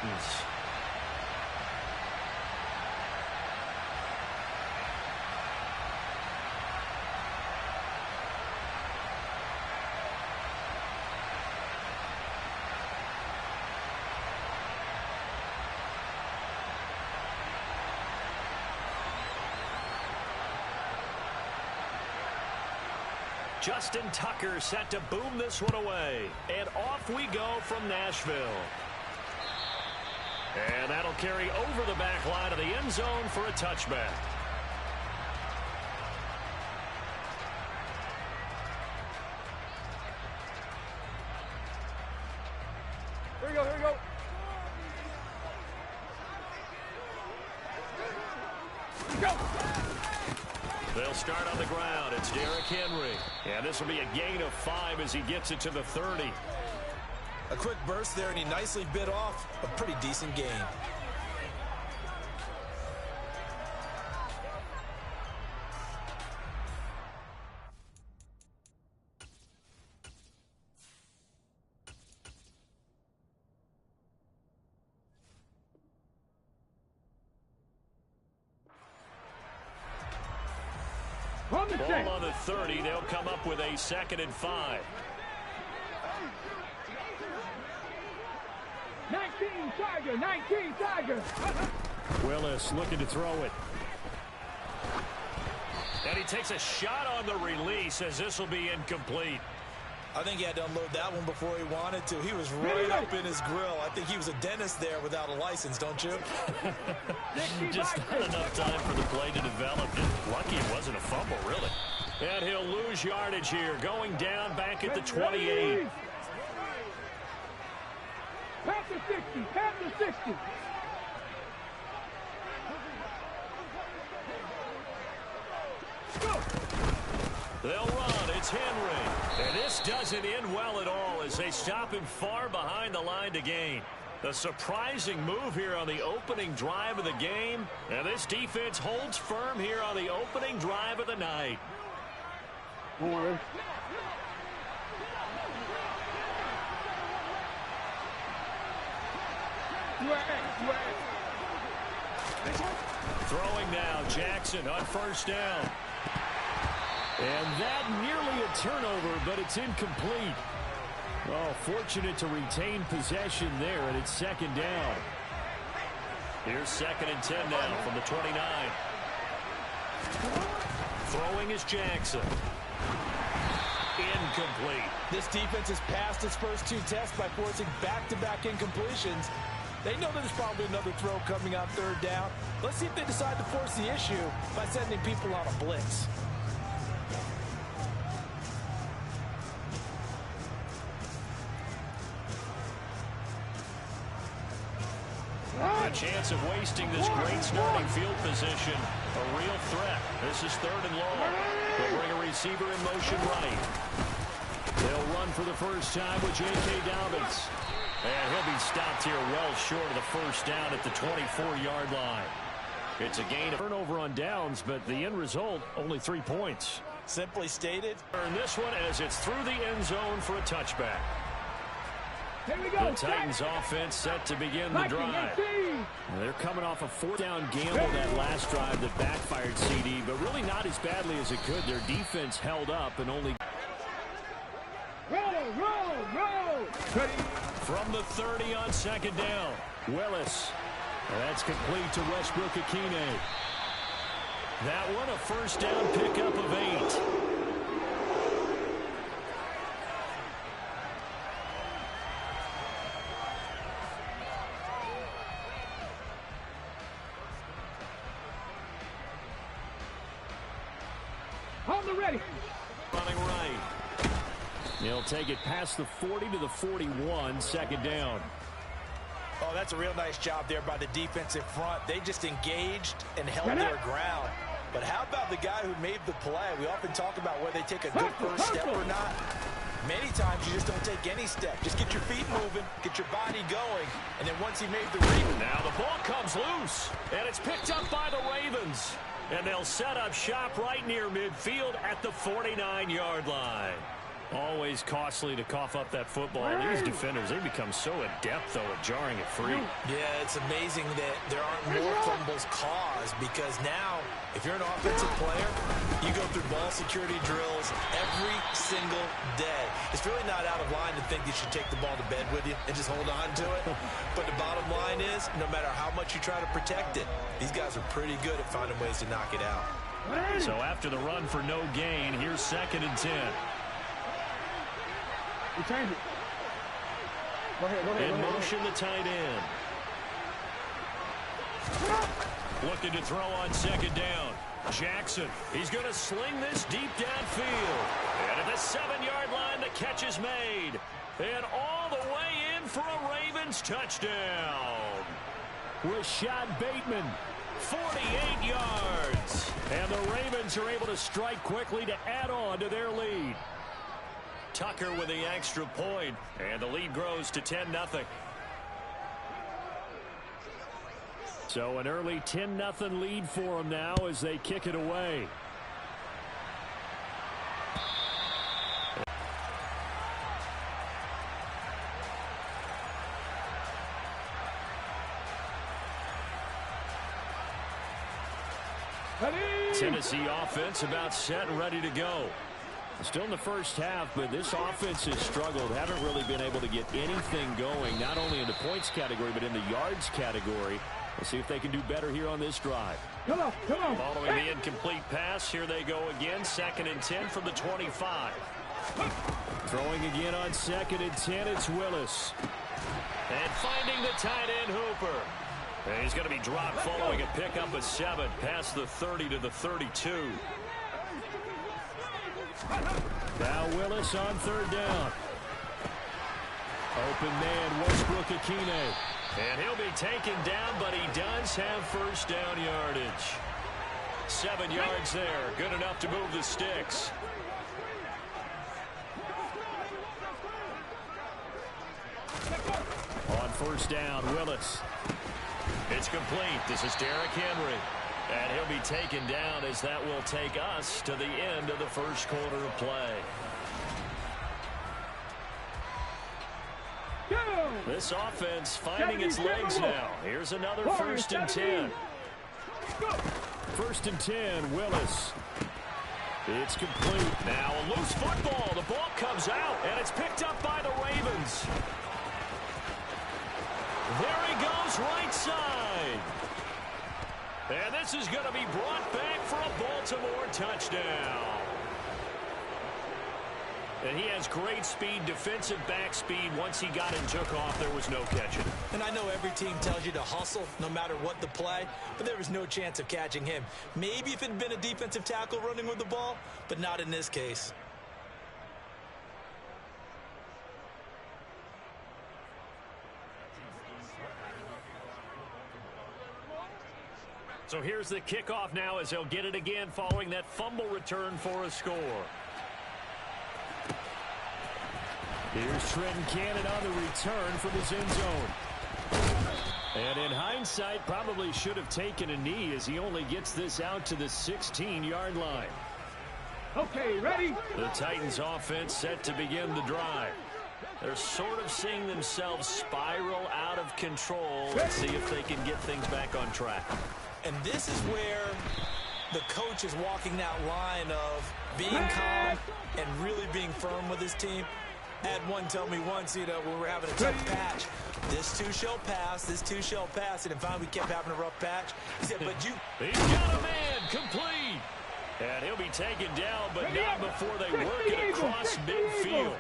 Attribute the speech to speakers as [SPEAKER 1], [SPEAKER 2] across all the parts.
[SPEAKER 1] Titans. Justin Tucker set to boom this one away. And off we go from Nashville. And that'll carry over the back line of the end zone for a touchback.
[SPEAKER 2] Here we go, here we go. Go!
[SPEAKER 1] They'll start on the ground. It's Derrick Henry. And this will be a gain of 5 as he gets it to the 30.
[SPEAKER 3] A quick burst there, and he nicely bit off a pretty decent gain.
[SPEAKER 1] Ball on the 30. They'll come up with a 2nd and 5.
[SPEAKER 2] 19 Tiger, 19 Tiger.
[SPEAKER 1] Willis looking to throw it. And he takes a shot on the release as this will be incomplete.
[SPEAKER 3] I think he had to unload that one before he wanted to. He was right up in his grill. I think he was a dentist there without a license, don't you?
[SPEAKER 1] Just not enough time for the play to develop. And lucky it wasn't a fumble, really. And he'll lose yardage here, going down back at the 28.
[SPEAKER 2] Panther 60, Panther 60.
[SPEAKER 1] They'll run. It's Henry. And this doesn't end well at all as they stop him far behind the line to gain. A surprising move here on the opening drive of the game. And this defense holds firm here on the opening drive of the night. Throwing now, Jackson on 1st down. And that nearly a turnover, but it's incomplete. Oh, fortunate to retain possession there, and it's 2nd down. Here's 2nd and 10 now from the 29. Throwing is Jackson. Incomplete.
[SPEAKER 3] This defense has passed its first 2 tests by forcing back-to-back incompletions. They know there's probably another throw coming on 3rd down. Let's see if they decide to force the issue by sending people on a blitz.
[SPEAKER 1] A chance of wasting this great starting field position. A real threat. This is 3rd and long. They'll bring a receiver in motion right. They'll run for the first time with J.K. Dobbins. And he'll be stopped here well short of the 1st down at the 24-yard line. It's a gain of turnover on downs, but the end result, only 3 points.
[SPEAKER 3] Simply stated.
[SPEAKER 1] Earn this one as it's through the end zone for a touchback.
[SPEAKER 2] Here we go.
[SPEAKER 1] The Titans offense set to begin the drive. They're coming off a 4th down gamble that last drive that backfired CD, but really not as badly as it could. Their defense held up and only...
[SPEAKER 2] Roll.
[SPEAKER 1] From the 30 on 2nd down. Willis. That's complete to Westbrook Akine. That one a 1st down pickup of 8.
[SPEAKER 2] On the ready.
[SPEAKER 1] Running right. He'll take it past the 40 to the 41, 2nd down.
[SPEAKER 3] Oh, that's a real nice job there by the defensive front. They just engaged and held their ground. But how about the guy who made the play? We often talk about whether they take a good first step or not. Many times you just don't take any step. Just get your feet moving, get your body going, and then once he made the read.
[SPEAKER 1] Now the ball comes loose, and it's picked up by the Ravens. And they'll set up shop right near midfield at the 49-yard line. Always costly to cough up that football. These defenders, they become so adept, though, at jarring it free.
[SPEAKER 3] Yeah, it's amazing that there aren't more fumbles caused, because now, if you're an offensive player, you go through ball security drills every single day. It's really not out of line to think you should take the ball to bed with you and just hold on to it. But the bottom line is, no matter how much you try to protect it, these guys are pretty good at finding ways to knock it out.
[SPEAKER 1] So after the run for no gain, here's 2nd and 10.
[SPEAKER 2] You change it. Go ahead.
[SPEAKER 1] In motion, the tight end. Looking to throw on 2nd down. Jackson, he's going to sling this deep downfield. And at the 7-yard line, the catch is made. And all the way in for a Ravens touchdown. Rashad Bateman, 48 yards. And the Ravens are able to strike quickly to add on to their lead. Tucker with the extra point, and the lead grows to 10-0. So an early 10-0 lead for them now as they kick it away. Tennessee offense about set and ready to go. Still in the first half, but this offense has struggled. Haven't really been able to get anything going, not only in the points category, but in the yards category. We'll see if they can do better here on this drive.
[SPEAKER 2] Come on.
[SPEAKER 1] Following the incomplete pass, here they go again. 2nd and 10 from the 25. Throwing again on 2nd and 10, it's Willis. And finding the tight end, Hooper. And he's going to be dropped following a pickup of 7 past the 30 to the 32. Now Willis on 3rd down. Open man, Westbrook-Akine. And he'll be taken down, but he does have 1st down yardage. 7 yards there. Good enough to move the sticks. On 1st down, Willis. It's complete. This is Derrick Henry. And he'll be taken down as that will take us to the end of the first quarter of play. This offense finding its legs now. Here's another 1st and 10. 1st and 10, Willis. It's complete. Now a loose football. The ball comes out, and it's picked up by the Ravens. There he goes, right side. And this is going to be brought back for a Baltimore touchdown. And he has great speed, defensive back speed. Once he got and took off, there was no catching.
[SPEAKER 3] And I know every team tells you to hustle no matter what the play, but there was no chance of catching him. Maybe if it had been a defensive tackle running with the ball, but not in this case.
[SPEAKER 1] So here's the kickoff now as they'll get it again following that fumble return for a score. Here's Trenton Cannon on the return from his end zone. And in hindsight, probably should have taken a knee as he only gets this out to the 16-yard line.
[SPEAKER 2] Okay, ready?
[SPEAKER 1] The Titans offense set to begin the drive. They're sort of seeing themselves spiral out of control. Let's see if they can get things back on track.
[SPEAKER 3] And this is where the coach is walking that line of being calm and really being firm with his team. I had one tell me once, when we were having a tough patch, this too shall pass, this too shall pass. And finally we kept having a rough patch. He said, but you...
[SPEAKER 1] He's got a man, complete. And he'll be taken down, but not before they work it across midfield.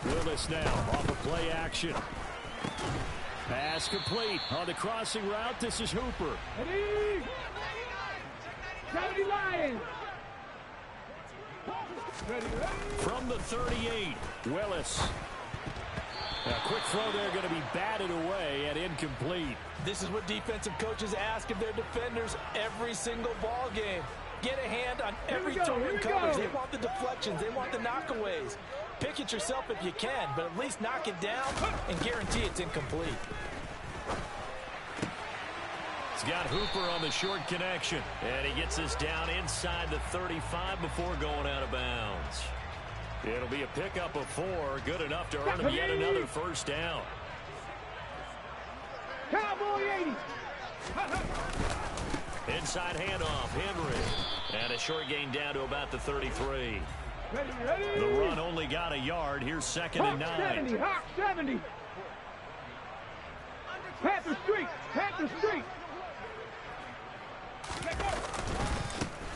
[SPEAKER 1] Willis now off of play action. Pass complete on the crossing route. This is Hooper.
[SPEAKER 2] Ready? 70 Lions. Ready.
[SPEAKER 1] From the 38, Willis. A quick throw there going to be batted away and incomplete.
[SPEAKER 3] This is what defensive coaches ask of their defenders every single ball game. Get a hand on every toe in coverage. They want the deflections. They want the knockaways. Pick it yourself if you can, but at least knock it down and guarantee it's incomplete.
[SPEAKER 1] He's got Hooper on the short connection. And he gets us down inside the 35 before going out of bounds. It'll be a pickup of 4. Good enough to earn him yet another first down.
[SPEAKER 2] Cowboy 80.
[SPEAKER 1] Inside handoff, Henry. And a short gain down to about the 33.
[SPEAKER 2] Ready.
[SPEAKER 1] The run only got a yard. Here's 2nd and 9.
[SPEAKER 2] 70, Hawk 70. Panther Street.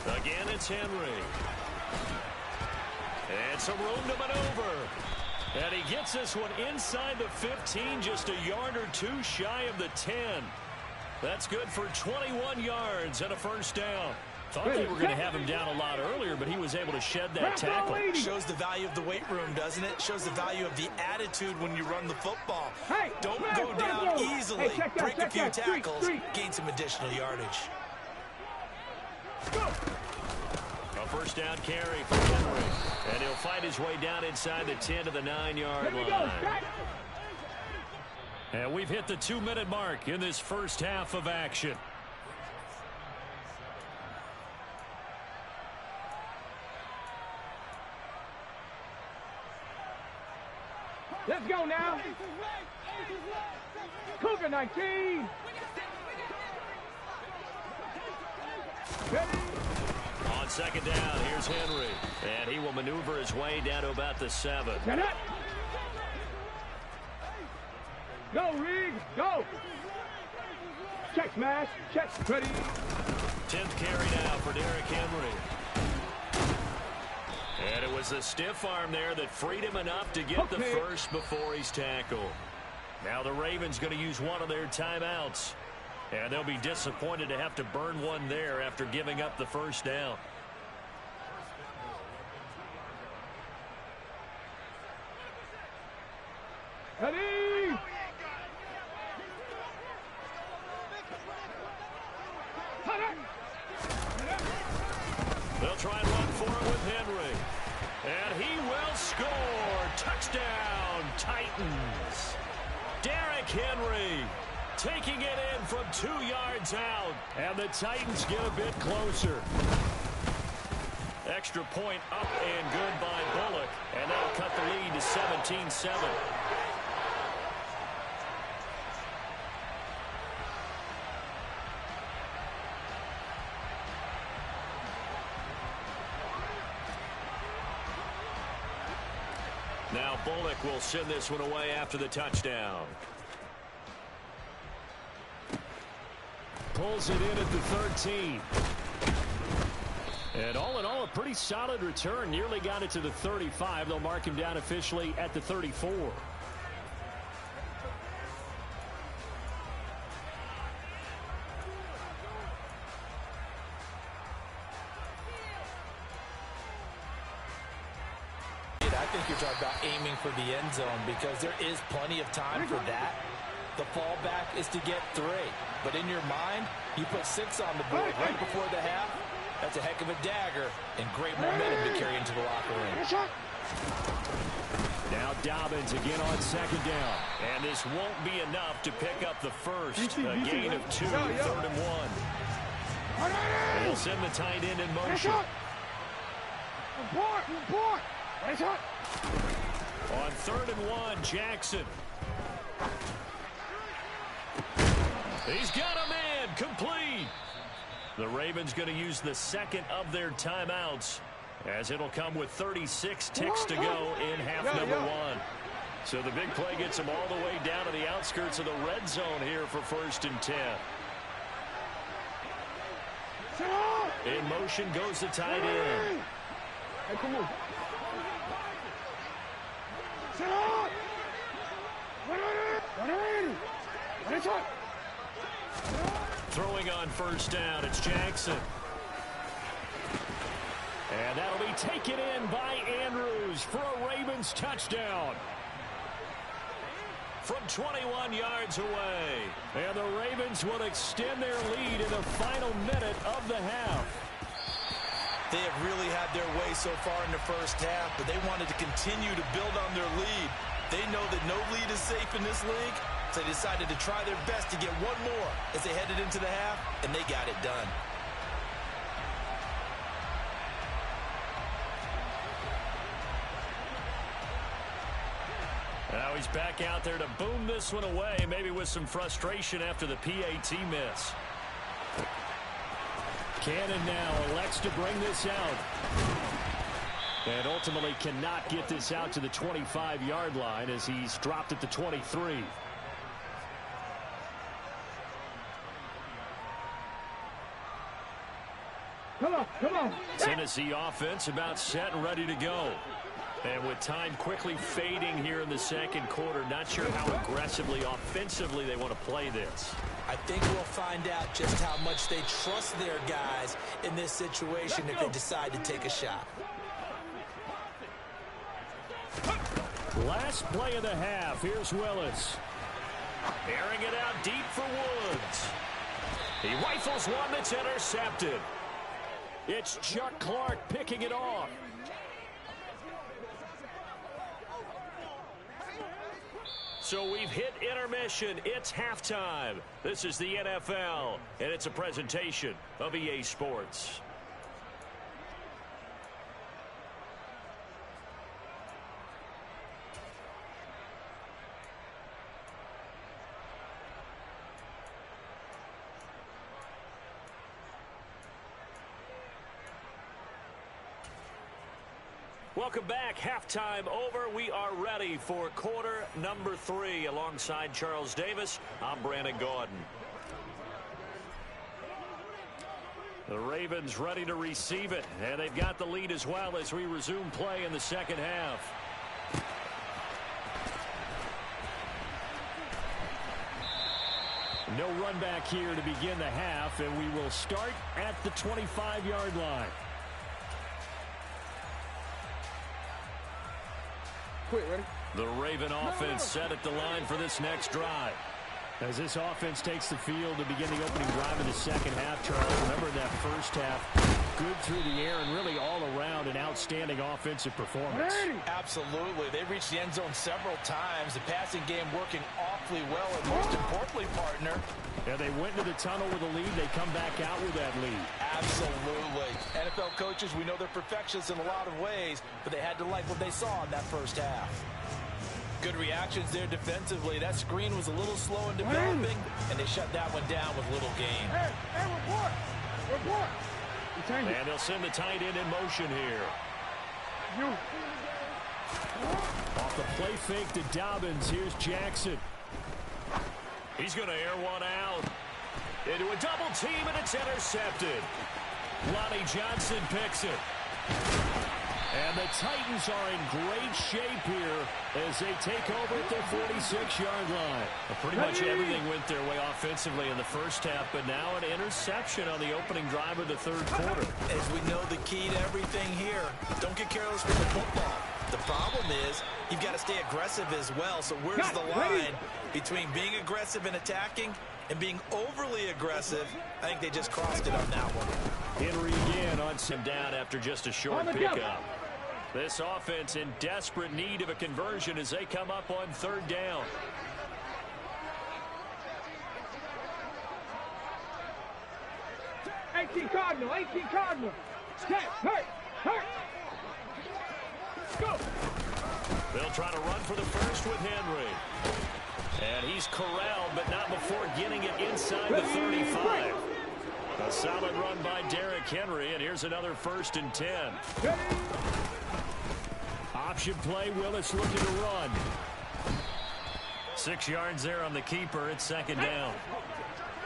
[SPEAKER 1] Again, it's Henry. And some room to maneuver. And he gets this one inside the 15, just a yard or 2 shy of the 10. That's good for 21 yards and a first down. Thought they were going to have him down a lot earlier, but he was able to shed that tackle.
[SPEAKER 3] Shows the value of the weight room, doesn't it? Shows the value of the attitude when you run the football. Don't go down easily. Break a few tackles, gain some additional yardage.
[SPEAKER 1] A first down carry for Henry. And he'll fight his way down inside the 10 to the 9-yard line. And we've hit the 2-minute mark in this first half of action.
[SPEAKER 2] Let's go now. Cougar 19. Ready.
[SPEAKER 1] On 2nd down, here's Henry. And he will maneuver his way down to about the 7.
[SPEAKER 2] Get up. Go, Reed. Go. Check, smash. Check. Ready.
[SPEAKER 1] 10th carry now for Derrick Henry. And it was the stiff arm there that freed him enough to get the first before he's tackled. Now the Ravens going to use one of their timeouts. And they'll be disappointed to have to burn one there after giving up the first down.
[SPEAKER 2] Ready.
[SPEAKER 1] They'll try and run for it with Henry. And he will score. Touchdown, Titans. Derrick Henry taking it in from 2 yards out. And the Titans get a bit closer. Extra point up and good by Bullock. And that'll cut the lead to 17-7. Now Bullock will send this one away after the touchdown. Pulls it in at the 13. And all in all, a pretty solid return. Nearly got it to the 35. They'll mark him down officially at the 34.
[SPEAKER 3] I think you're talking about aiming for the end zone because there is plenty of time for that. The fallback is to get 3. But in your mind, you put 6 on the board right before the half. That's a heck of a dagger and great momentum to carry into the locker room.
[SPEAKER 1] Now Dobbins again on 2nd down. And this won't be enough to pick up the first. A gain of 2, 3rd and 1. They'll send the tight end in motion. On 3rd and 1, Jackson. He's got a man, complete. The Ravens going to use the 2nd of their timeouts, as it'll come with 36 ticks to go in half number 1. So the big play gets them all the way down to the outskirts of the red zone here for 1st and 10. In motion goes the tight end.
[SPEAKER 2] Hey, come on.
[SPEAKER 1] Throwing on 1st down, it's Jackson. And that'll be taken in by Andrews for a Ravens touchdown. From 21 yards away. And the Ravens will extend their lead in the final minute of the half.
[SPEAKER 3] They have really had their way so far in the first half, but they wanted to continue to build on their lead. They know that no lead is safe in this league, So they decided to try their best to get one more as they headed into the half, and they got it done.
[SPEAKER 1] Now he's back out there to boom this one away, maybe with some frustration after the PAT miss. Cannon now elects to bring this out. And ultimately cannot get this out to the 25-yard line as he's dropped at the 23.
[SPEAKER 2] Come on, come on.
[SPEAKER 1] Tennessee offense about set and ready to go. And with time quickly fading here in the second quarter, not sure how aggressively, offensively they want to play this.
[SPEAKER 3] I think we'll find out just how much they trust their guys in this situation if they decide to take a shot.
[SPEAKER 1] Last play of the half. Here's Willis. Airing it out deep for Woods. He rifles one that's intercepted. It's Chuck Clark picking it off. So we've hit intermission. It's halftime. This is the NFL, and it's a presentation of EA Sports. Welcome back. Halftime over. We are ready for quarter number 3. Alongside Charles Davis, I'm Brandon Gaudin. The Ravens ready to receive it, and they've got the lead as well as we resume play in the second half. No run back here to begin the half, and we will start at the 25-yard line.
[SPEAKER 2] Quick, ready?
[SPEAKER 1] The Raven offense set at the line for this next drive. As this offense takes the field to begin the opening drive of the second half, Charles, remember that first half, good through the air and really all around an outstanding offensive performance.
[SPEAKER 3] Absolutely. They reached the end zone several times. The passing game working awfully well, and most importantly, partner,
[SPEAKER 1] yeah, they went into the tunnel with a lead. They come back out with that lead.
[SPEAKER 3] Absolutely. NFL coaches, we know they're perfectionists in a lot of ways, but they had to like what they saw in that first half. Good reactions there defensively. That screen was a little slow in developing, and they shut that one down with little gain.
[SPEAKER 2] Hey, report! Report!
[SPEAKER 1] And they'll send the tight end in motion here. Off the play fake to Dobbins. Here's Jackson. He's going to air one out. Into a double team, and it's intercepted. Lonnie Johnson picks it. And the Titans are in great shape here as they take over at their 46-yard line. Well, pretty much everything went their way offensively in the first half, but now an interception on the opening drive of the third quarter.
[SPEAKER 3] As we know, the key to everything here, don't get careless with the football. The problem is you've got to stay aggressive as well. So where's the line between being aggressive and attacking and being overly aggressive? I think they just crossed it on that one.
[SPEAKER 1] Henry again on some down after just a short pickup. This offense in desperate need of a conversion as they come up on third down.
[SPEAKER 2] Cardinal. Set, hurt. Go.
[SPEAKER 1] They'll try to run for the first with Henry. And he's corralled, but not before getting it inside the 35. A solid run by Derrick Henry, and here's another 1st and 10. Option play, Willis looking to run. 6 yards there on the keeper. It's second down.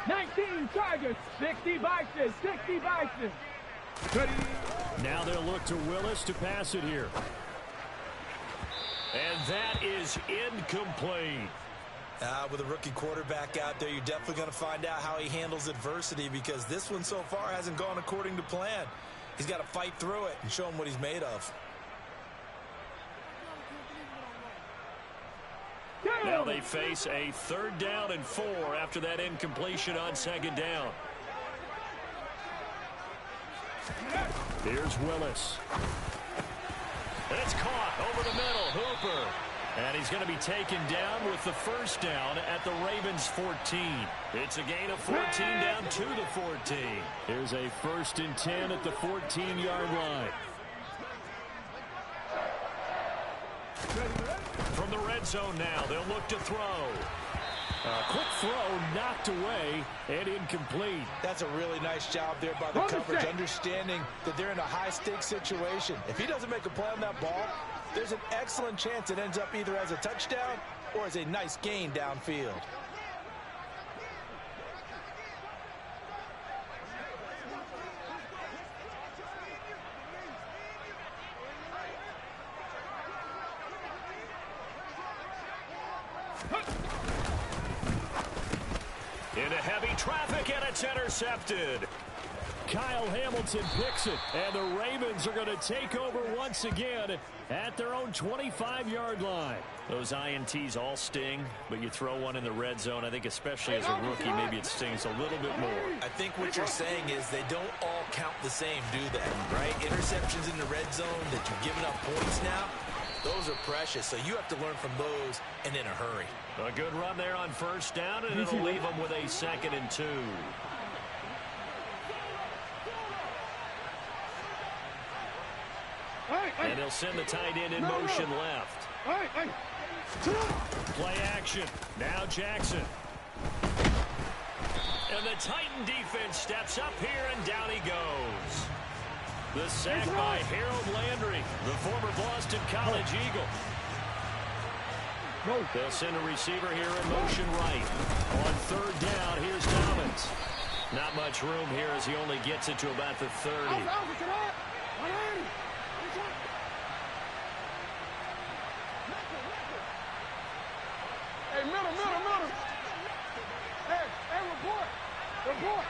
[SPEAKER 2] 19 Chargers, 60 Bison.
[SPEAKER 1] Now they'll look to Willis to pass it here. And that is incomplete.
[SPEAKER 3] With a rookie quarterback out there, you're definitely going to find out how he handles adversity, because this one so far hasn't gone according to plan. He's got to fight through it and show him what he's made of.
[SPEAKER 1] Now they face a 3rd down and 4 after that incompletion on second down. Here's Willis. And it's caught over the middle. Hooper And he's going to be taken down with the first down at the Ravens 14. It's a gain of 14 down to the 14. Here's a 1st and 10 at the 14-yard line. From the red zone now, they'll look to throw. A quick throw knocked away and incomplete.
[SPEAKER 3] That's a really nice job there by the coverage, understanding that they're in a high-stakes situation. If he doesn't make a play on that ball, there's an excellent chance it ends up either as a touchdown or as a nice gain downfield.
[SPEAKER 1] Into heavy traffic, and it's intercepted. Kyle Hamilton picks it, and the Ravens are going to take over once again at their own 25-yard line. Those INTs all sting, but you throw one in the red zone, I think especially as a rookie, maybe it stings a little bit more.
[SPEAKER 3] I think what you're saying is they don't all count the same, do they? Right? Interceptions in the red zone that you've given up points now, those are precious, so you have to learn from those and in a hurry.
[SPEAKER 1] A good run there on first down, and it'll leave them with a 2nd and 2. And they'll send the tight end in motion left. Play action. Now Jackson. And the Titan defense steps up here, and down he goes. The sack by Harold Landry, the former Boston College Eagle. They'll send a receiver here in motion right. On 3rd down, here's Dobbins. Not much room here as he only gets it to about the 30.
[SPEAKER 2] Hey, middle. Hey, report.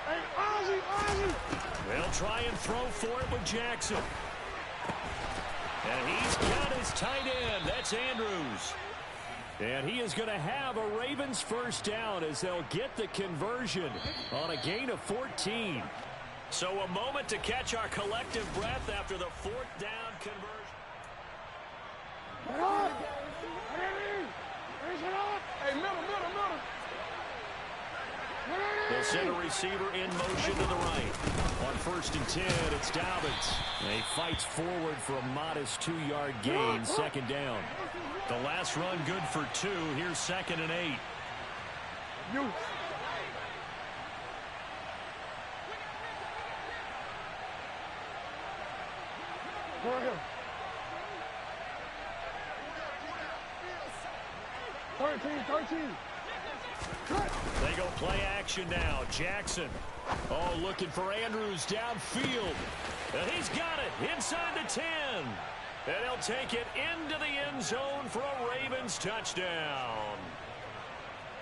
[SPEAKER 2] Hey, Ozzy.
[SPEAKER 1] They'll try and throw for it with Jackson. And he's got his tight end. That's Andrews. And he is going to have a Ravens first down as they'll get the conversion on a gain of 14. So a moment to catch our collective breath after the 4th down conversion.
[SPEAKER 2] Hey, middle.
[SPEAKER 1] They'll send a receiver in motion to the right. On 1st and 10, it's Dobbins. He fights forward for a modest 2-yard gain, 2nd down. The last run good for 2. Here's 2nd and 8. They go play action now. Jackson. Oh, looking for Andrews downfield. And he's got it inside the 10. And he'll take it into the end zone for a Ravens touchdown.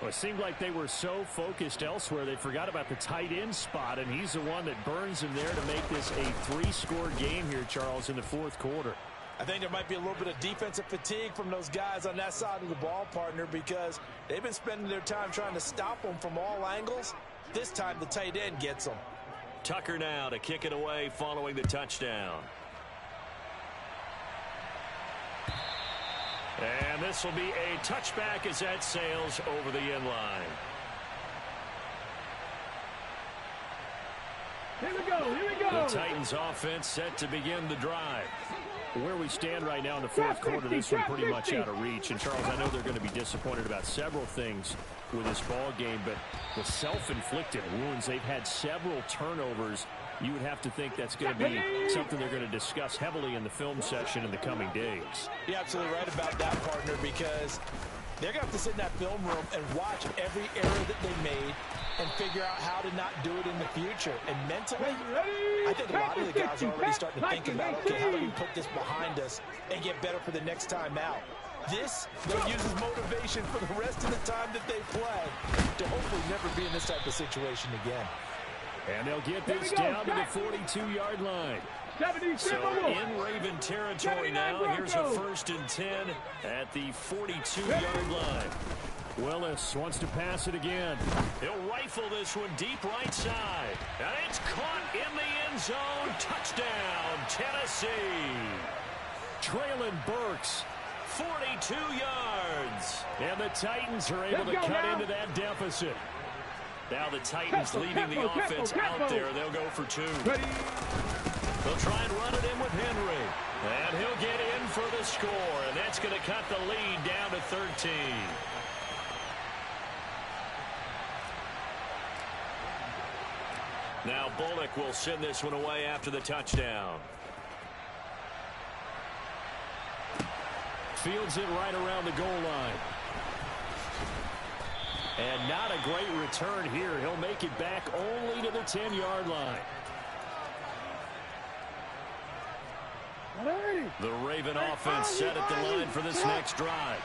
[SPEAKER 1] Well, it seemed like they were so focused elsewhere they forgot about the tight end spot, and he's the one that burns him there to make this a 3-score game here, Charles, in the 4th quarter.
[SPEAKER 3] I think there might be a little bit of defensive fatigue from those guys on that side of the ball, partner, because they've been spending their time trying to stop them from all angles. This time the tight end gets them.
[SPEAKER 1] Tucker now to kick it away following the touchdown. And this will be a touchback as that sails over the end line.
[SPEAKER 2] Here we go.
[SPEAKER 1] The Titans offense set to begin the drive. Where we stand right now in the 4th quarter, this one pretty much out of reach. And, Charles, I know they're going to be disappointed about several things with this ball game, but the self-inflicted wounds, they've had several turnovers. You would have to think that's going to be something they're going to discuss heavily in the film session in the coming days.
[SPEAKER 3] You're absolutely right about that, partner, because they're going to have to sit in that film room and watch every error that they made and figure out how to not do it in the future. And mentally, I think a lot of the guys are already starting to think about, okay, how do we put this behind us and get better for the next time out? This, they'll use as motivation for the rest of the time that they play to hopefully never be in this type of situation again.
[SPEAKER 1] And they'll get this down to the 42-yard line. So in Raven territory now. Here's a 1st and 10 at the 42-yard line. Willis wants to pass it again. He'll rifle this one deep right side. And it's caught in the end zone. Touchdown, Tennessee. Traylon Burks, 42 yards. And the Titans are able to cut into that deficit. Now the Titans leaving the offense out there. They'll go for 2. They'll try and run it in with Henry. And he'll get in for the score. And that's going to cut the lead down to 13. Now Bullock will send this one away after the touchdown. Fields it right around the goal line. And not a great return here. He'll make it back only to the 10-yard line. The Raven offense set at the line for this next drive.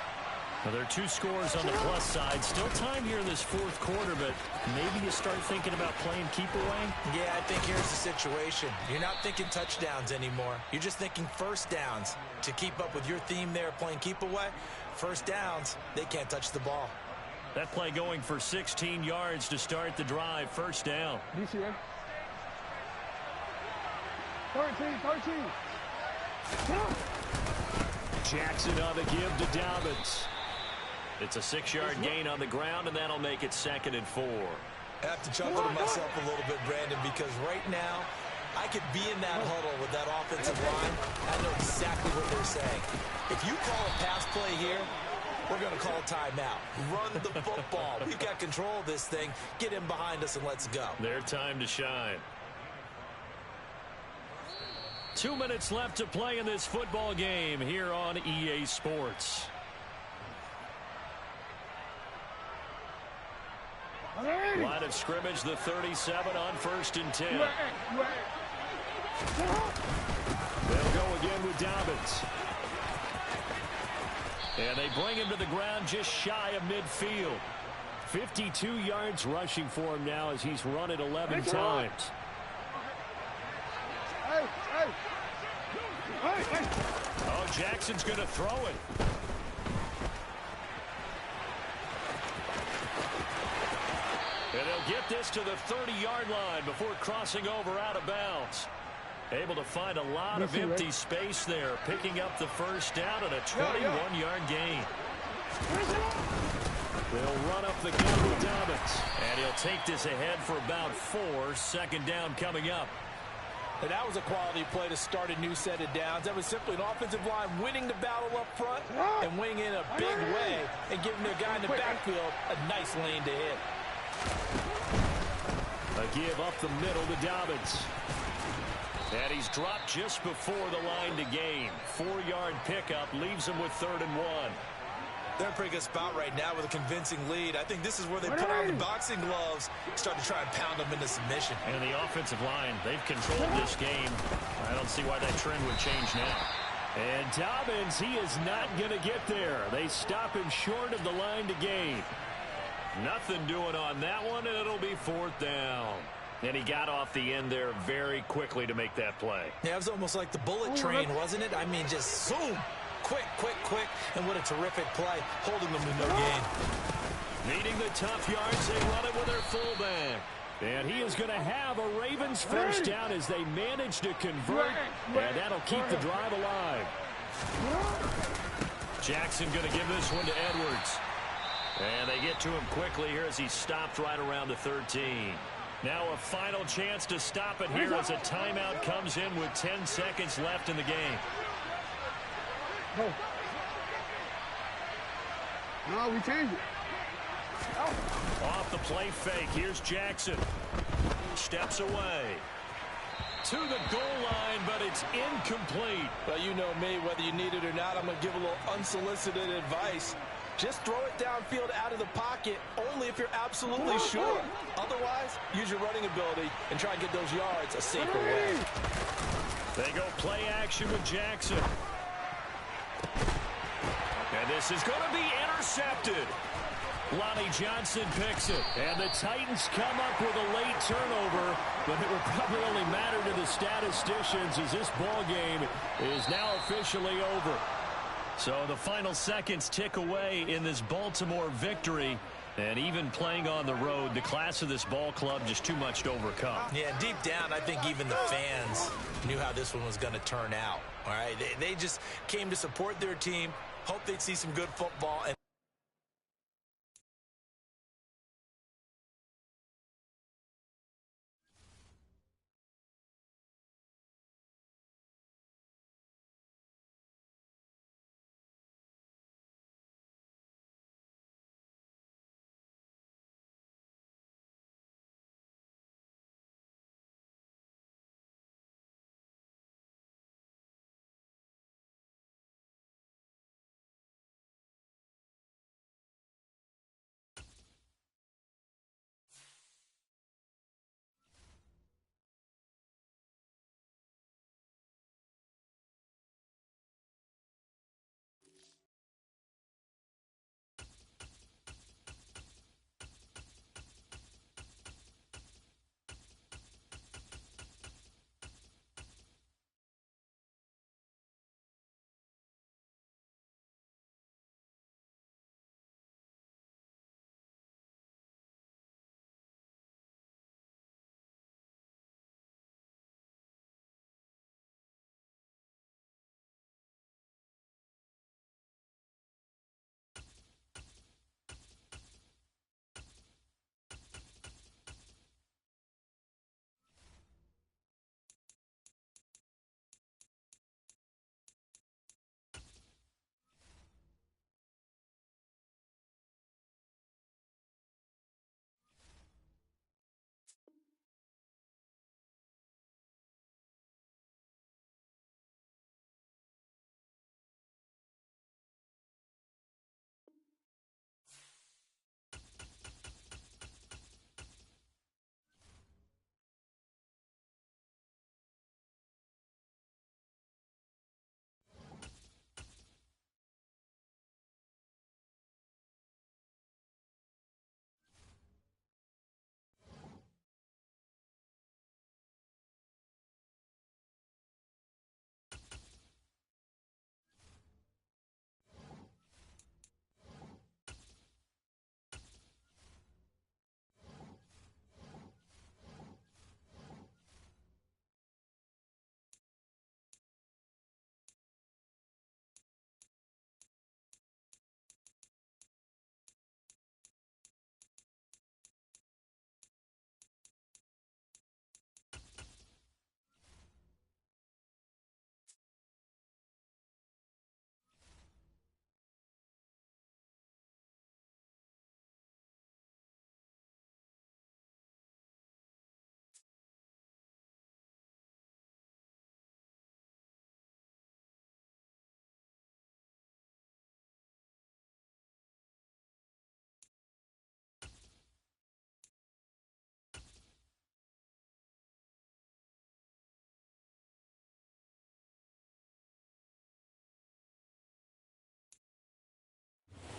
[SPEAKER 1] Well, there are 2 scores on the plus side. Still time here in this 4th quarter, but maybe you start thinking about playing keep away?
[SPEAKER 3] Yeah, I think here's the situation. You're not thinking touchdowns anymore. You're just thinking first downs. To keep up with your theme there, playing keep away, first downs, they can't touch the ball.
[SPEAKER 1] That play going for 16 yards to start the drive. First down.
[SPEAKER 2] 13.
[SPEAKER 1] Jackson on the give to Dobbins. It's a 6-yard gain on the ground, and that'll make it 2nd and 4.
[SPEAKER 3] I have to chuckle to myself a little bit, Brandon, because right now I could be in that huddle with that offensive line. I know exactly what they're saying. If you call a pass play here, we're going to call a timeout. Run the football. We've got control of this thing. Get in behind us and let's go.
[SPEAKER 1] Their time to shine. 2 minutes left to play in this football game here on EA Sports. Line of scrimmage, the 37 on 1st and 10. They'll go again with Dobbins. And they bring him to the ground just shy of midfield. 52 yards rushing for him now as he's run it 11 times. Oh, Jackson's going to throw it. And they'll get this to the 30-yard line before crossing over out of bounds. Able to find a lot of empty space there, picking up the first down and a 21-yard gain. They'll run up the gut with Dobbins. And he'll take this ahead for about 4. 2nd down coming up.
[SPEAKER 3] And that was a quality play to start a new set of downs. That was simply an offensive line winning the battle up front and winning in a big way and giving their guy in the backfield a nice lane to hit.
[SPEAKER 1] A give up the middle to Dobbins. And he's dropped just before the line to gain. 4-yard pickup leaves him with 3rd and 1.
[SPEAKER 3] They're in a pretty good spot right now with a convincing lead. I think this is where they put on the boxing gloves, start to try and pound them into submission.
[SPEAKER 1] And the offensive line, they've controlled this game. I don't see why that trend would change now. And Dobbins, he is not going to get there. They stop him short of the line to gain. Nothing doing on that one, and it'll be 4th down. And he got off the end there very quickly to make that play.
[SPEAKER 3] Yeah, it was almost like the bullet train, wasn't it? I mean, just zoom. Quick, and what a terrific play, holding them to no gain.
[SPEAKER 1] Needing the tough yards, they run it with their fullback. And he is going to have a Ravens first down as they manage to convert, and that'll keep the drive alive. Jackson going to give this one to Edwards. And they get to him quickly here as he stopped right around the 13. Now a final chance to stop it here as a timeout comes in with 10 seconds left in the game.
[SPEAKER 2] No, we changed it.
[SPEAKER 1] Off the play fake. Here's Jackson. Steps away. To the goal line, but it's incomplete.
[SPEAKER 3] Well, you know me, whether you need it or not, I'm going to give a little unsolicited advice. Just throw it downfield out of the pocket, only if you're absolutely sure. Otherwise, use your running ability and try and get those yards a safer way.
[SPEAKER 1] They go play action with Jackson. And this is going to be intercepted. Lonnie Johnson picks it. And the Titans come up with a late turnover, but it will probably only matter to the statisticians as this ball game is now officially over. So the final seconds tick away in this Baltimore victory. And even playing on the road, the class of this ball club just too much to overcome.
[SPEAKER 3] Yeah, deep down, I think even the fans knew how this one was going to turn out. All right, they just came to support their team, hope they'd see some good football. And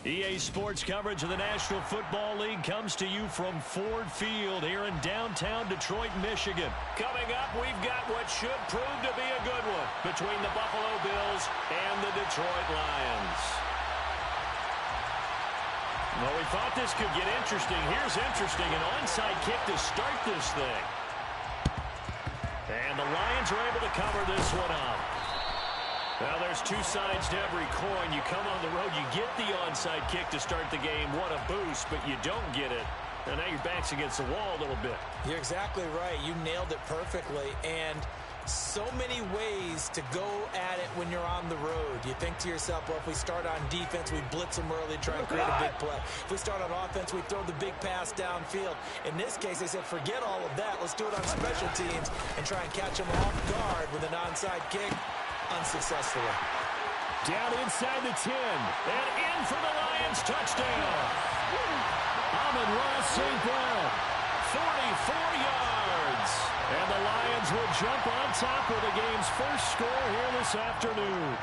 [SPEAKER 1] EA Sports coverage of the National Football League comes to you from Ford Field here in downtown Detroit, Michigan. Coming up, we've got what should prove to be a good one between the Buffalo Bills and the Detroit Lions. Well, we thought this could get interesting. Here's interesting, an onside kick to start this thing. And the Lions are able to cover this one up. Well, there's two sides to every coin. You come on the road, you get the onside kick to start the game. What a boost, but you don't get it. And now your back's against the wall a little bit.
[SPEAKER 3] You're exactly right. You nailed it perfectly. And so many ways to go at it when you're on the road. You think to yourself, well, if we start on defense, we blitz them early, try and create a big play. If we start on offense, we throw the big pass downfield. In this case, they said, forget all of that. Let's do it on special teams and try and catch them off guard with an onside kick. Unsuccessfully.
[SPEAKER 1] Down inside the 10. And in for the Lions. Touchdown. Amon-Ra St. Brown. 44 yards. And the Lions will jump on top of the game's first score here this afternoon.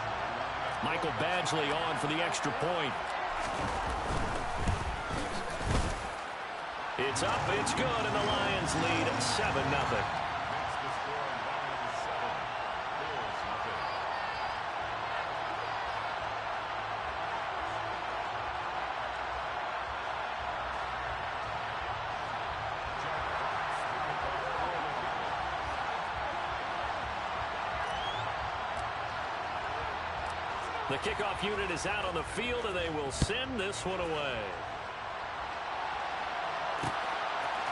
[SPEAKER 1] Michael Badgley on for the extra point. It's up, it's good, and the Lions lead 7-0. The kickoff unit is out on the field, and they will send this one away.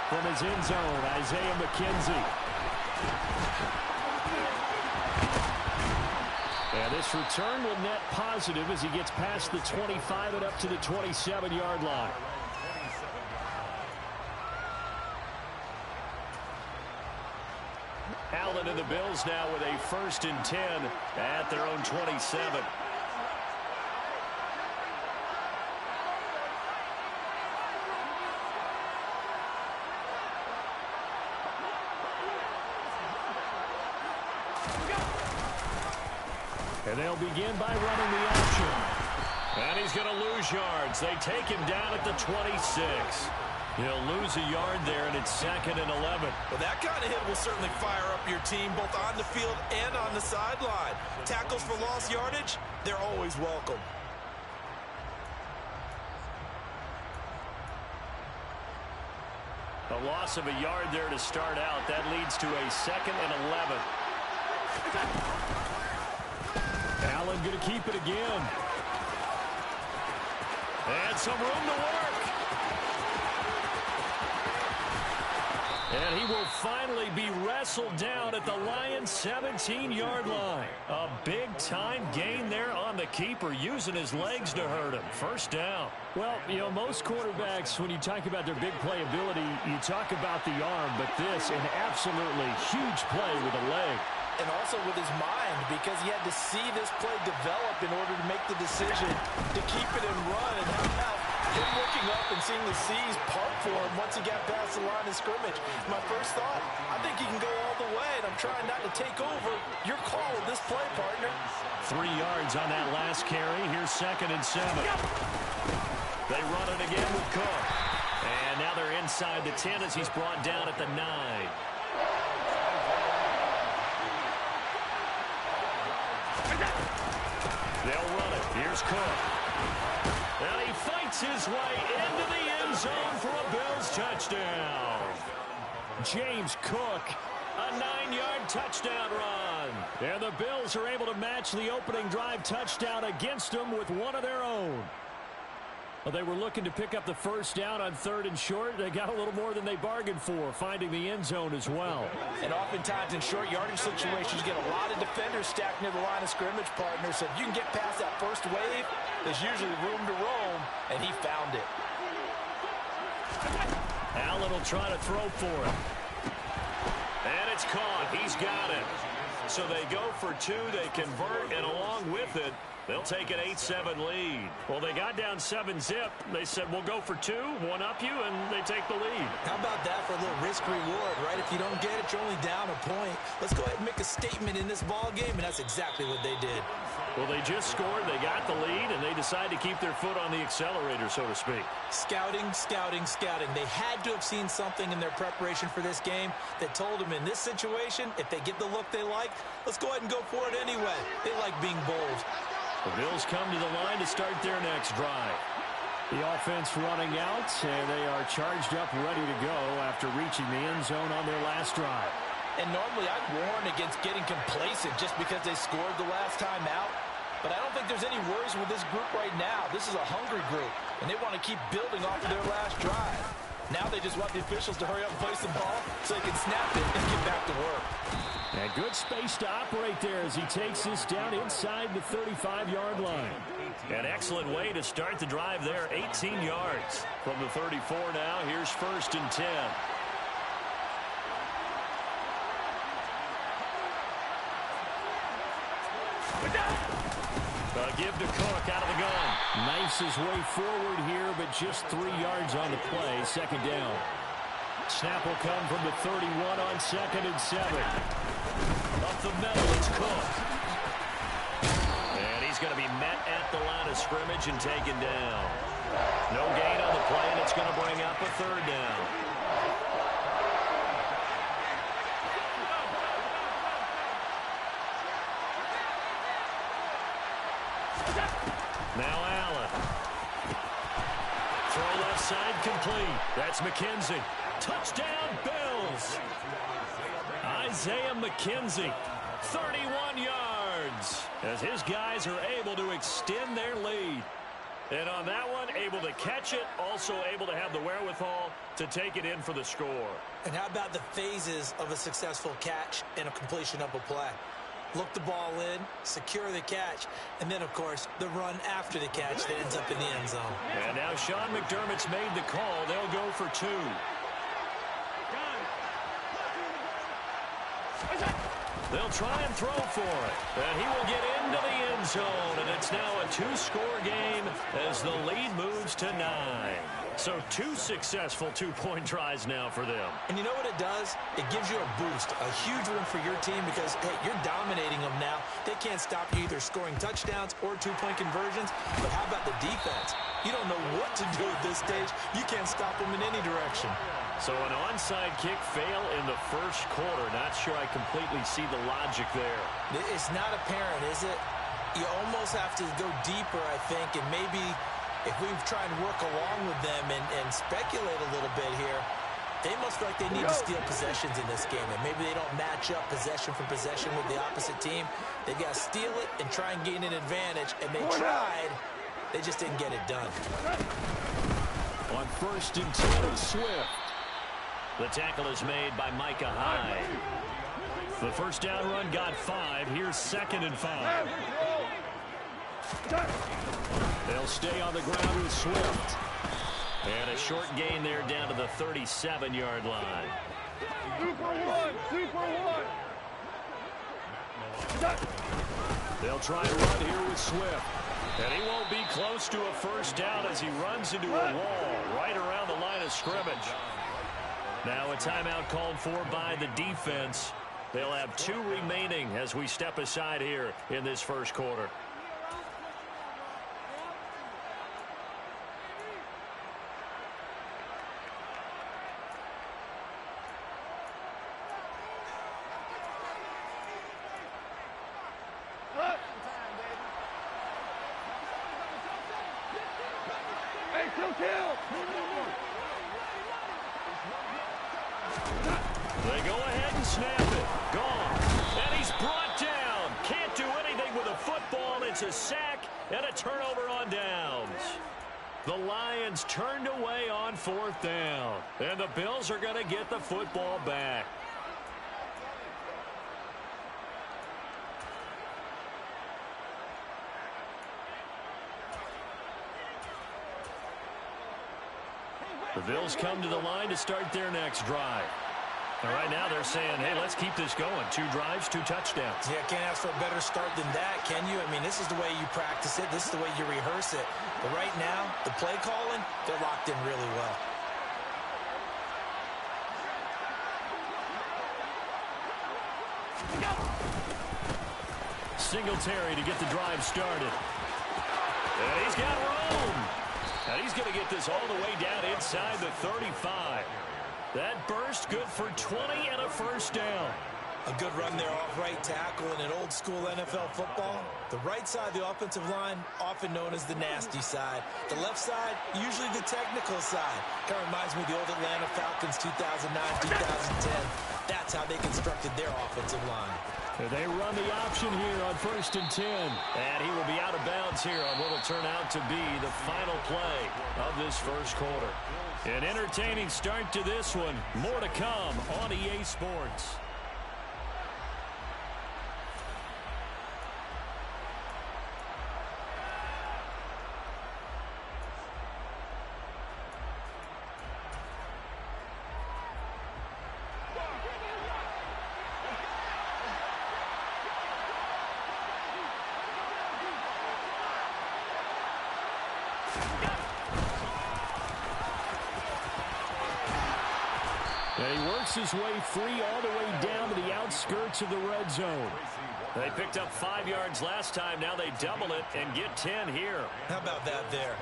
[SPEAKER 1] From his end zone, Isaiah McKenzie. And this return will net positive as he gets past the 25 and up to the 27-yard line. Allen and the Bills now with a 1st and 10 at their own 27. And they'll begin by running the option. And he's going to lose yards. They take him down at the 26. He'll lose a yard there, and it's 2nd and 11.
[SPEAKER 3] Well, that kind of hit will certainly fire up your team, both on the field and on the sideline. Tackles for lost yardage, they're always welcome.
[SPEAKER 1] A loss of a yard there to start out. That leads to a 2nd and 11. Allen going to keep it again. And some room to work. And he will finally be wrestled down at the Lions' 17-yard line. A big-time gain there on the keeper, using his legs to hurt him. 1st down. Well, you know, most quarterbacks, when you talk about their big playability, you talk about the arm, but this, an absolutely huge play with a leg.
[SPEAKER 3] And also with his mind, because he had to see this play develop in order to make the decision to keep it and run. And how him looking up and seeing the seas part for him once he got past the line of scrimmage. My first thought, I think he can go all the way, and I'm trying not to take over. Your call with this play, partner.
[SPEAKER 1] 3 yards on that last carry. Here's 2nd and 7. They run it again with Cook. And now they're inside the 10 as he's brought down at the 9. They'll run it. Here's Cook. And he fights his way into the end zone for a Bills touchdown. James Cook, a 9-yard touchdown run. And the Bills are able to match the opening drive touchdown against them with one of their own. Well, they were looking to pick up the 1st down on 3rd and short. They got a little more than they bargained for, finding the end zone as well.
[SPEAKER 3] And oftentimes in short yardage situations, you get a lot of defenders stacked near the line of scrimmage, partner. So if you can get past that first wave, there's usually room to roam, and he found it.
[SPEAKER 1] Allen will try to throw for it. And it's caught. He's got it. So they go for 2. They convert, and along with it, they'll take an 8-7 lead. Well, they got down 7-zip. They said, we'll go for 2, one-up you, and they take the lead.
[SPEAKER 3] How about that for a little risk-reward, right? If you don't get it, you're only down a point. Let's go ahead and make a statement in this ball game, and that's exactly what they did.
[SPEAKER 1] Well, they just scored, they got the lead, and they decided to keep their foot on the accelerator, so to speak.
[SPEAKER 3] Scouting, scouting, scouting. They had to have seen something in their preparation for this game that told them in this situation, if they get the look they like, let's go ahead and go for it anyway. They like being bold.
[SPEAKER 1] The Bills come to the line to start their next drive. The offense running out, and they are charged up, ready to go after reaching the end zone on their last drive.
[SPEAKER 3] And normally I'd warn against getting complacent just because they scored the last time out. But I don't think there's any worries with this group right now. This is a hungry group, and they want to keep building off of their last drive. Now they just want the officials to hurry up and place the ball so they can snap it and get back to work.
[SPEAKER 1] And good space to operate there as he takes this down inside the 35-yard line. An excellent way to start the drive there, 18 yards. From the 34 now, here's 1st and 10. Give to Cook out of the gun.
[SPEAKER 2] Knifes his way forward here, but just 3 yards on the play. 2nd down.
[SPEAKER 1] Snap will come from the 31 on 2nd and 7. Up the middle, it's Cook. And he's going to be met at the line of of scrimmage and taken down. No gain on the play, and it's going to bring up a third down. Now Allen. Throw left side complete. That's McKenzie. Touchdown, Bills. Isaiah McKenzie, 31 yards, as his guys are able to extend their lead. And on that one, able to catch it, also able to have the wherewithal to take it in for the score.
[SPEAKER 3] And how about the phases of a successful catch and a completion of a play? Look the ball in, secure the catch, and then, of course, the run after the catch that ends up in the end zone.
[SPEAKER 1] And now Sean McDermott's made the call. They'll go for two. They'll try and throw for it. And he will get into the end zone. And it's now a two-score game as the lead moves to 9. So 2 successful two-point tries now for them.
[SPEAKER 3] And you know what it does? It gives you a boost, a huge one for your team because, hey, you're dominating them now. They can't stop you either scoring touchdowns or two-point conversions. But how about the defense? You don't know what to do at this stage. You can't stop them in any direction.
[SPEAKER 1] So an onside kick fail in the first quarter. Not sure I completely see the logic there.
[SPEAKER 3] It's not apparent, is it? You almost have to go deeper, I think, and maybe if we try and work along with them and speculate a little bit here, they must feel like they need to steal possessions in this game, and maybe they don't match up possession for possession with the opposite team. They've got to steal it and try and gain an advantage, and they tried. They just didn't get it done.
[SPEAKER 1] On 1st and 10, Swift. The tackle is made by Micah Hyde. The first down run got 5. Here's 2nd and 5. They'll stay on the ground with Swift. And a short gain there down to the 37-yard line.
[SPEAKER 4] Super one.
[SPEAKER 1] They'll try and run here with Swift. And he won't be close to a first down as he runs into a wall right around the line of scrimmage. Now a timeout called for by the defense. They'll have 2 remaining as we step aside here in this first quarter. They go ahead and snap it. Gone. And he's brought down. Can't do anything with a football. It's a sack and a turnover on downs. The Lions turned away on 4th down. And the Bills are going to get the football back. The Bills come to the line to start their next drive. And right now they're saying, hey, let's keep this going. 2 drives, 2 touchdowns.
[SPEAKER 3] Yeah, can't ask for a better start than that, can you? I mean, this is the way you practice it. This is the way you rehearse it. But right now, the play calling, they're locked in really well.
[SPEAKER 1] Singletary to get the drive started. And he's got room. And he's going to get this all the way down inside the 35. That burst good for 20 and a first down.
[SPEAKER 3] A good run there off right tackle in an old-school NFL football. The right side of the offensive line, often known as the nasty side. The left side, usually the technical side. Kind of reminds me of the old Atlanta Falcons 2009, 2010. That's how they constructed their offensive line.
[SPEAKER 1] They run the option here on 1st and 10. And he will be out of bounds here on what will turn out to be the final play of this first quarter. An entertaining start to this one. More to come on EA Sports.
[SPEAKER 2] And he works his way free all the way down to the outskirts of the red zone.
[SPEAKER 1] They picked up 5 yards last time. Now they double it and get 10 here.
[SPEAKER 3] How about that there?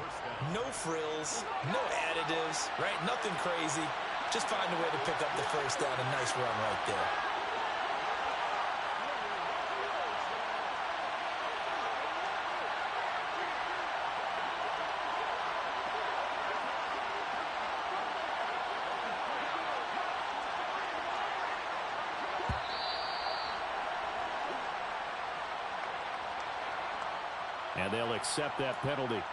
[SPEAKER 3] No frills, no additives, right? Nothing crazy. Just find a way to pick up the first down. A nice run right there.
[SPEAKER 2] And they'll accept that penalty.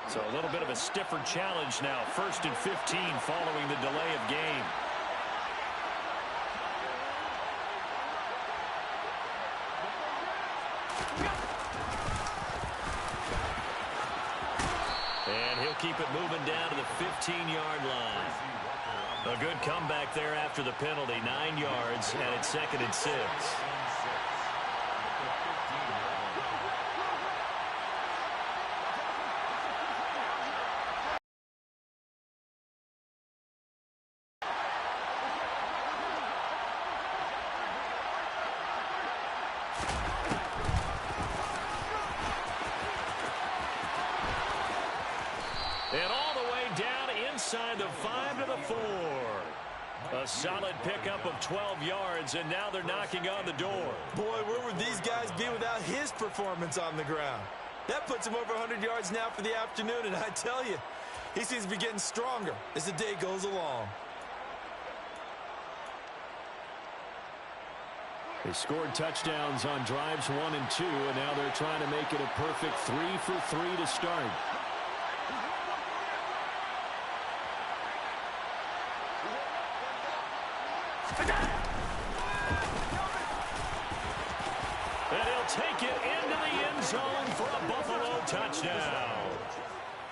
[SPEAKER 1] So a little bit of a stiffer challenge now. 1st and 15 following the delay of game. And he'll keep it moving down to the 15-yard line. A good comeback there after the penalty. 9 yards, and it's 2nd and 6. And all the way down inside the 5 to the 4. A solid pickup of 12 yards, and now they're knocking on the door.
[SPEAKER 3] Boy, where would these guys be without his performance on the ground? That puts him over 100 yards now for the afternoon, and I tell you, he seems to be getting stronger as the day goes along.
[SPEAKER 2] They scored touchdowns on drives 1 and 2, and now they're trying to make it a perfect 3 for 3 to start.
[SPEAKER 1] And he'll take it into the end zone for a Buffalo touchdown.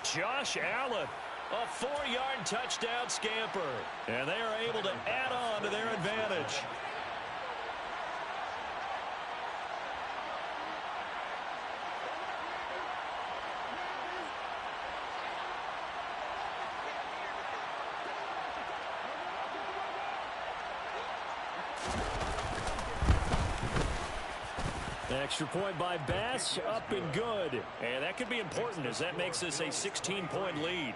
[SPEAKER 1] Josh Allen, a 4-yard touchdown scamper. And they are able to add on to their advantage.
[SPEAKER 2] Extra point by Bass, up and good.
[SPEAKER 1] And that could be important as that makes this a 16-point lead.